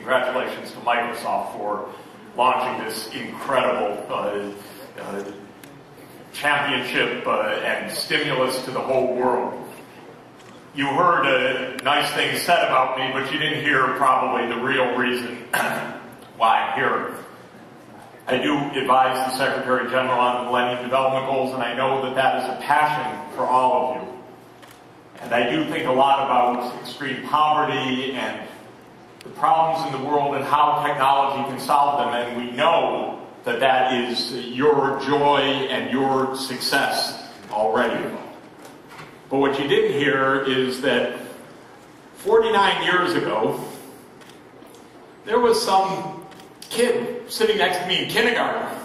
congratulations to Microsoft for launching this incredible championship and stimulus to the whole world. You heard nice things said about me, but you didn't hear probably the real reason why I'm here. I do advise the Secretary General on the Millennium Development Goals, and I know that that is a passion for all of you. And I do think a lot about extreme poverty and the problems in the world and how technology can solve them, and we know that that is your joy and your success already. But what you didn't hear is that 49 years ago, there was some kid sitting next to me in kindergarten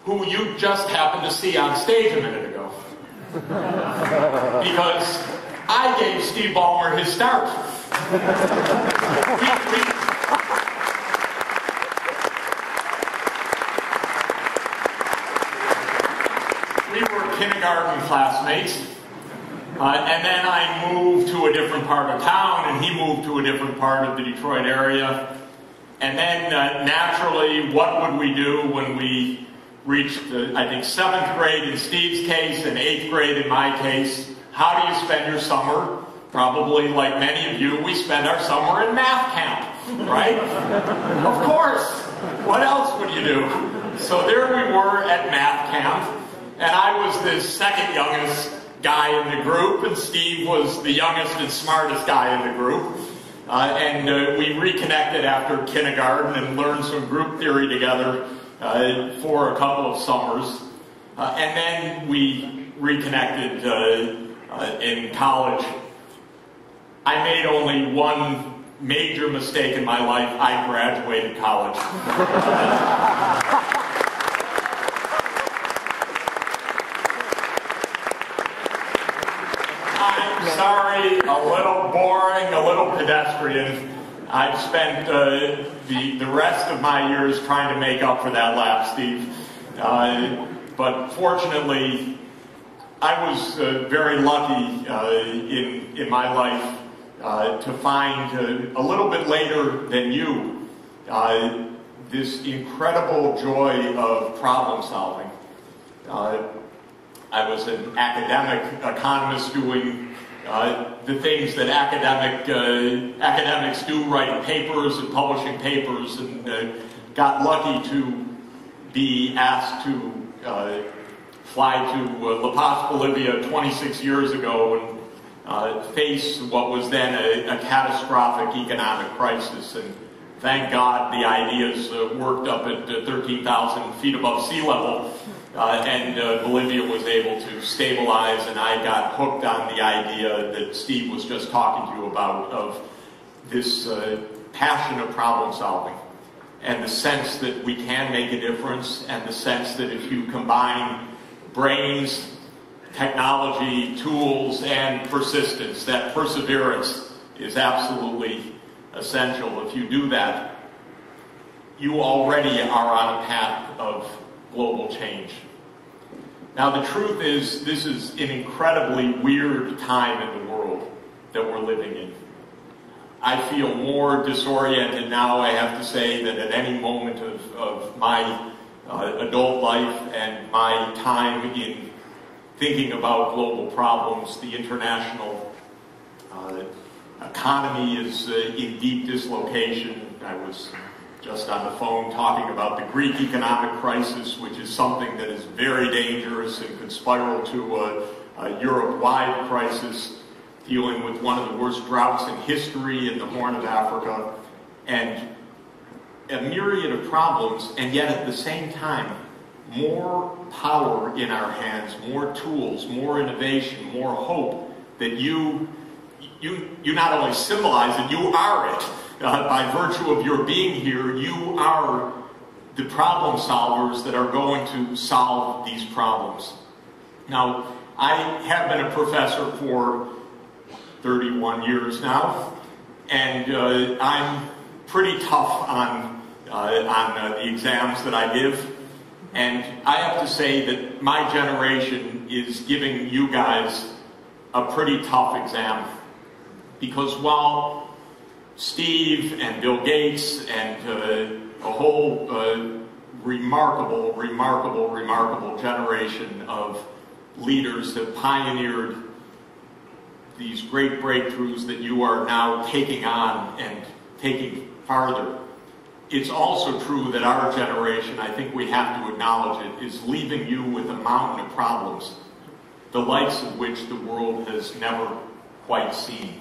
who you just happened to see on stage a minute ago. Because I gave Steve Ballmer his start. We were kindergarten classmates, and then I moved to a different part of town, and he moved to a different part of the Detroit area. And then, naturally, what would we do when we reached, I think, 7th grade in Steve's case and 8th grade in my case? How do you spend your summer? Probably, like many of you, we spend our summer in math camp, right? Of course. What else would you do? So there we were at math camp, and I was the second youngest guy in the group, and Steve was the youngest and smartest guy in the group. And we reconnected after kindergarten and learned some group theory together for a couple of summers. And then we reconnected in college. I made only one major mistake in my life. I graduated college. I'm sorry, a little boring, a little pedestrian. I've spent the rest of my years trying to make up for that lapse, Steve. But fortunately, I was very lucky in my life to find a little bit later than you this incredible joy of problem solving. I was an academic economist doing the things that academics do, writing papers and publishing papers, and got lucky to be asked to fly to La Paz, Bolivia 26 years ago and face what was then a catastrophic economic crisis. And thank God the ideas worked up at 13,000 feet above sea level. And Bolivia was able to stabilize, and I got hooked on the idea that Steve was just talking to you about, of this passion of problem solving, and the sense that we can make a difference, and the sense that if you combine brains, technology, tools, and persistence, that perseverance is absolutely essential. If you do that, you already are on a path of global change. Now the truth is, this is an incredibly weird time in the world that we're living in. I feel more disoriented now, I have to say, than at any moment of my adult life and my time in thinking about global problems. The international economy is in deep dislocation. I was just on the phone talking about the Greek economic crisis, which is something that is very dangerous and could spiral to a Europe-wide crisis, dealing with one of the worst droughts in history in the Horn of Africa, and a myriad of problems, and yet at the same time, more power in our hands, more tools, more innovation, more hope, that you not only symbolize it, you are it. By virtue of your being here, you are the problem solvers that are going to solve these problems. Now, I have been a professor for 31 years now, and I'm pretty tough on the exams that I give. And I have to say that my generation is giving you guys a pretty tough exam. Because while Steve and Bill Gates and a whole remarkable generation of leaders that pioneered these great breakthroughs that you are now taking on and taking farther. It's also true that our generation, I think we have to acknowledge it, is leaving you with a mountain of problems, the likes of which the world has never quite seen.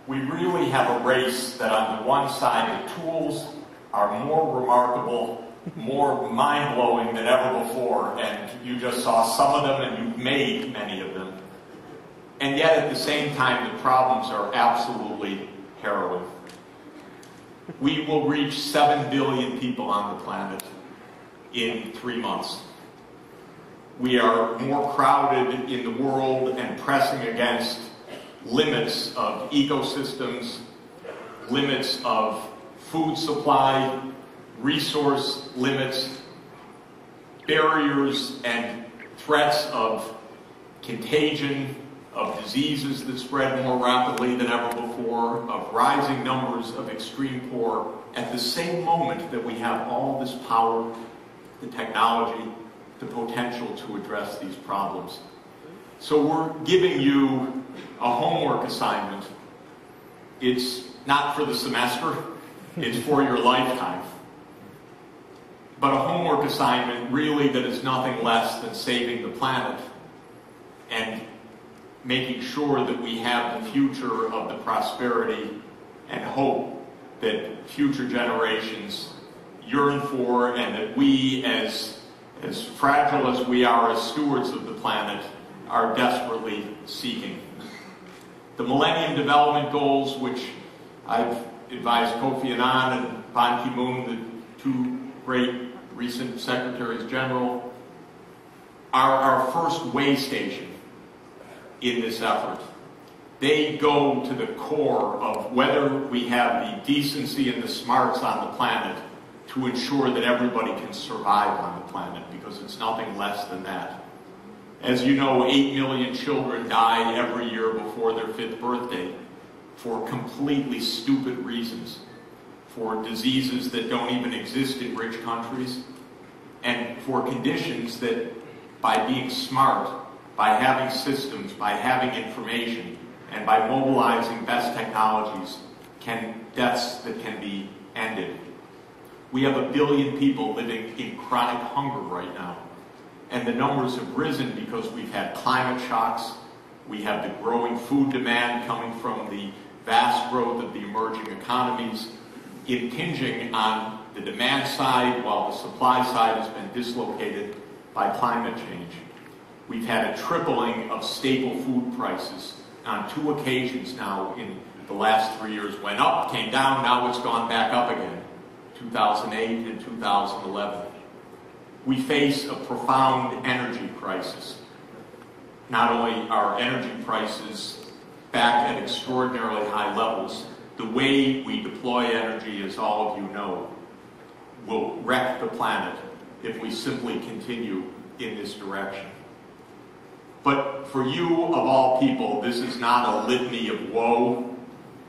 We really have a race that on the one side, the tools are more remarkable, more mind-blowing than ever before, and you just saw some of them and you've made many of them. And yet at the same time, the problems are absolutely harrowing. We will reach 7 billion people on the planet in 3 months. We are more crowded in the world and pressing against limits of ecosystems, limits of food supply, resource limits, barriers and threats of contagion, of diseases that spread more rapidly than ever before, of rising numbers of extreme poor, at the same moment that we have all this power, the technology, the potential to address these problems. So we're giving you a homework assignment. It's not for the semester, it's for your lifetime. But a homework assignment really that is nothing less than saving the planet and making sure that we have the future of the prosperity and hope that future generations yearn for, and that we, as fragile as we are as stewards of the planet, are desperately seeking. The Millennium Development Goals, which I've advised Kofi Annan and Ban Ki-moon, the two great recent Secretaries General, are our first way station in this effort. They go to the core of whether we have the decency and the smarts on the planet to ensure that everybody can survive on the planet, because it's nothing less than that. As you know, 8 million children die every year before their 5th birthday for completely stupid reasons, for diseases that don't even exist in rich countries, and for conditions that, by being smart, by having systems, by having information, and by mobilizing best technologies, deaths that can be ended. We have 1 billion people living in chronic hunger right now. And the numbers have risen because we've had climate shocks, we have the growing food demand coming from the vast growth of the emerging economies, impinging on the demand side while the supply side has been dislocated by climate change. We've had a tripling of staple food prices on 2 occasions now in the last 3 years. Went up, came down, now it's gone back up again, 2008 and 2011. We face a profound energy crisis. Not only are energy prices back at extraordinarily high levels, the way we deploy energy, as all of you know, will wreck the planet if we simply continue in this direction. But for you, of all people, this is not a litany of woe.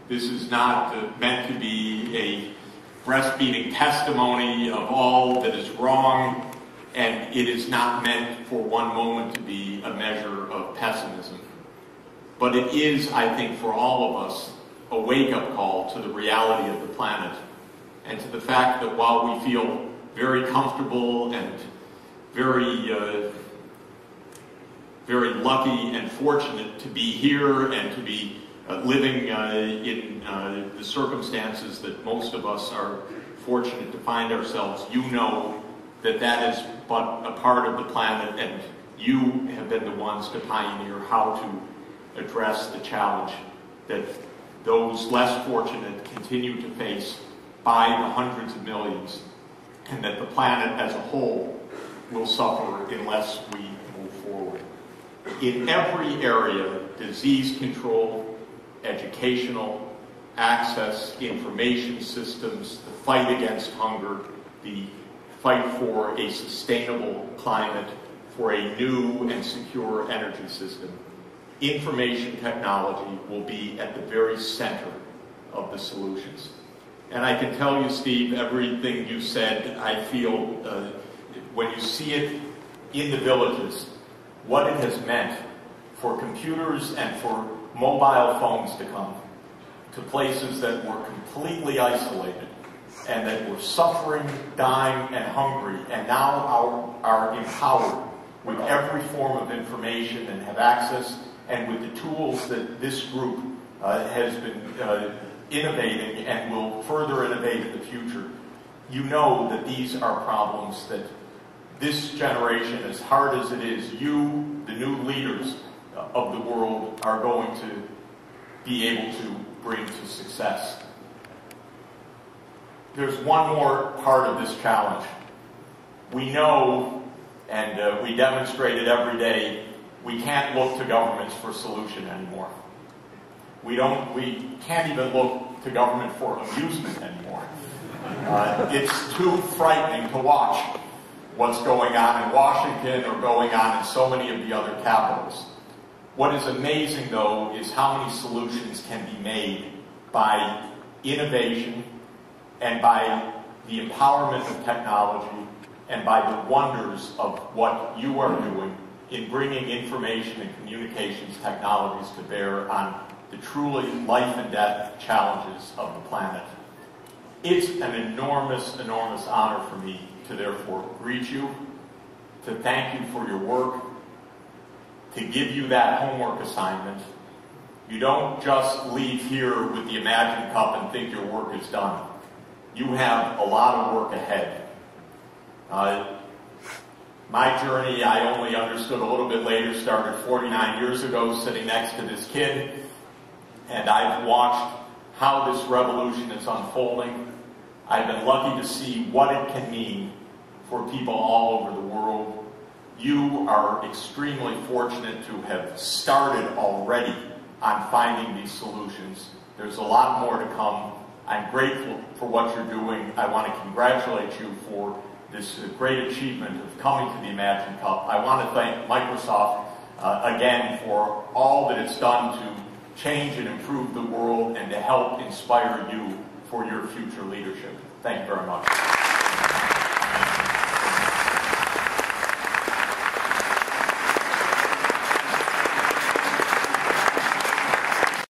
This is not meant to be a breastfeeding testimony of all that is wrong, and it is not meant for one moment to be a measure of pessimism. But it is, I think, for all of us, a wake-up call to the reality of the planet, and to the fact that while we feel very comfortable and very lucky and fortunate to be here and to be living in the circumstances that most of us are fortunate to find ourselves, you know that that is but a part of the planet, and you have been the ones to pioneer how to address the challenge that those less fortunate continue to face by the hundreds of millions, and that the planet as a whole will suffer unless we move forward. In every area, disease control, educational, access, information systems, the fight against hunger, the fight for a sustainable climate, for a new and secure energy system. Information technology will be at the very center of the solutions. And I can tell you, Steve, everything you said, I feel, when you see it in the villages, what it has meant for computers and for mobile phones to come to places that were completely isolated and that were suffering, dying, and hungry, and now are empowered with every form of information and have access, and with the tools that this group has been innovating and will further innovate in the future. You know that these are problems that this generation, as hard as it is, you, the new leaders of the world, are going to be able to bring to success. There's one more part of this challenge. We know, and we demonstrate it every day, we can't look to governments for solution anymore. We can't even look to government for amusement anymore. It's too frightening to watch what's going on in Washington or going on in so many of the other capitals. What is amazing, though, is how many solutions can be made by innovation and by the empowerment of technology and by the wonders of what you are doing in bringing information and communications technologies to bear on the truly life and death challenges of the planet. It's an enormous, enormous honor for me to therefore greet you, to thank you for your work, to give you that homework assignment. You don't just leave here with the Imagine Cup and think your work is done. You have a lot of work ahead. My journey, I only understood a little bit later, started 49 years ago sitting next to this kid, and I've watched how this revolution is unfolding. I've been lucky to see what it can mean for people all over the world. You are extremely fortunate to have started already on finding these solutions. There's a lot more to come. I'm grateful for what you're doing. I want to congratulate you for this great achievement of coming to the Imagine Cup. I want to thank Microsoft again for all that it's done to change and improve the world and to help inspire you for your future leadership. Thank you very much.